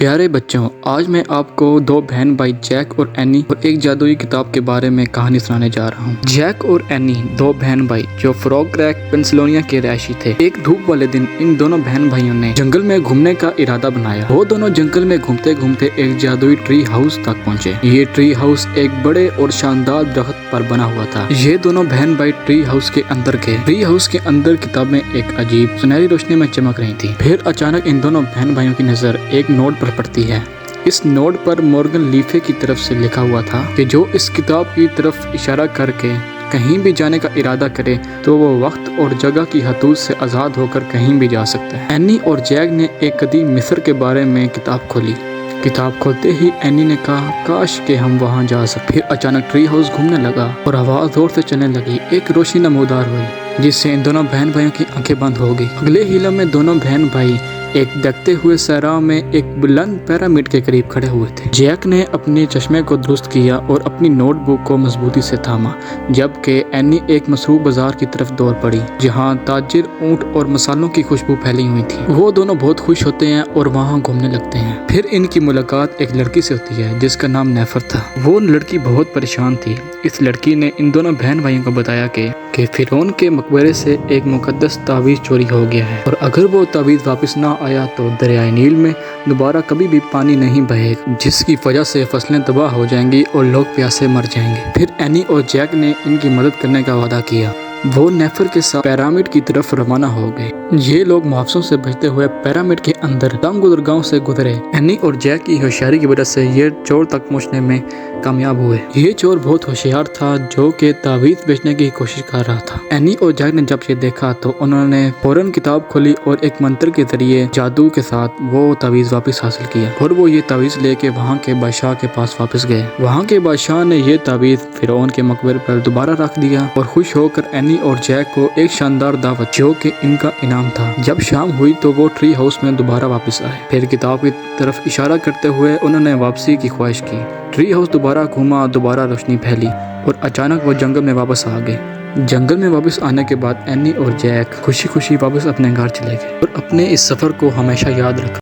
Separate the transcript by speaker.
Speaker 1: प्यारे बच्चों, आज मैं आपको दो बहन भाई जैक और एनी और एक जादुई किताब के बारे में कहानी सुनाने जा रहा हूँ। जैक और एनी दो बहन भाई जो फ्रॉग क्रैक पेंसिल्वेनिया के रहायशी थे। एक धूप वाले दिन इन दोनों बहन भाइयों ने जंगल में घूमने का इरादा बनाया। वो दोनों जंगल में घूमते घूमते एक जादुई ट्री हाउस तक पहुँचे। ये ट्री हाउस एक बड़े और शानदार दरख्त पर बना हुआ था। ये दोनों बहन भाई ट्री हाउस के अंदर गए। ट्री हाउस के अंदर किताबें एक अजीब सुनहरी रोशनी में चमक रही थी। फिर अचानक इन दोनों बहन भाइयों की नजर एक नोट पर पड़ती है। इस नोट पर मॉर्गन लीफे की तरफ से लिखा हुआ था कि जो इस किताब की तरफ इशारा करके कहीं भी जाने का इरादा करे तो वो वक्त और जगह की हदूद से आज़ाद होकर कहीं भी जा सकता है। एनी और जैक ने एक कदीम मिस्र के बारे में किताब खोली। किताब खोलते ही एनी ने कहा, काश के हम वहाँ जा सकते। फिर अचानक ट्री हाउस घूमने लगा और आवाज़ जोर से चलने लगी। एक रोशनी नमूदार हुई जिससे इन दोनों बहन भाइयों की आंखें बंद हो गई। अगले हीला में दोनों बहन भाई एक दखते हुए सहरा में एक बुलंद पिरामिड के करीब खड़े हुए थे। जैक ने अपने चश्मे को दुरुस्त किया और अपनी नोटबुक को मजबूती से थामा, जबकि एनी एक मसरूफ बाजार की तरफ दौड़ पड़ी जहां ताजिर ऊंट और मसालों की खुशबू फैली हुई थी। वो दोनों बहुत खुश होते हैं और वहां घूमने लगते हैं। फिर इनकी मुलाकात एक लड़की से होती है जिसका नाम नेफर था। वो लड़की बहुत परेशान थी। इस लड़की ने इन दोनों बहन भाइयों को बताया कि फिरौन के मकबरे से एक मुकद्दस तावीज़ चोरी हो गया है और अगर वो तावीज़ वापस ना आया तो दरियाए नील में दोबारा कभी भी पानी नहीं बहेगा, जिसकी वजह से फसलें तबाह हो जाएंगी और लोग प्यासे मर जाएंगे। फिर एनी और जैक ने इनकी मदद करने का वादा किया। वो नेफर के साथ पिरामिड की तरफ रवाना हो गए। ये लोग मुहावसों से बचते हुए पिरामिड के अंदर तंग गुजरगाहों से गुजरे। एनी और जैक की होशियारी की वजह से ये चोर तक पहुंचने में कामयाब हुए। ये चोर बहुत होशियार था जो कि तावीज़ बेचने की कोशिश कर रहा था। एनी और जैक ने जब ये देखा तो उन्होंने फौरन किताब खोली और एक मंत्र के जरिए जादू के साथ वो तावीज़ वापस हासिल किया और वो ये तावीज़ लेके वहाँ के बादशाह के पास वापस गए। वहाँ के बादशाह ने ये तावीज़ फिरौन के मकबरे पर दोबारा रख दिया और खुश होकर एनी और जैक को एक शानदार दावत जो कि इनका इनाम था। जब शाम हुई तो वो ट्री हाउस में दोबारा वापस आए। फिर किताब की तरफ इशारा करते हुए उन्होंने वापसी की ख्वाहिश की। ट्री हाउस दोबारा घूमा, दोबारा रोशनी फैली और अचानक वो जंगल में वापस आ गए। जंगल में वापस आने के बाद एनी और जैक खुशी खुशी वापस अपने घर चले गए और अपने इस सफर को हमेशा याद रखा।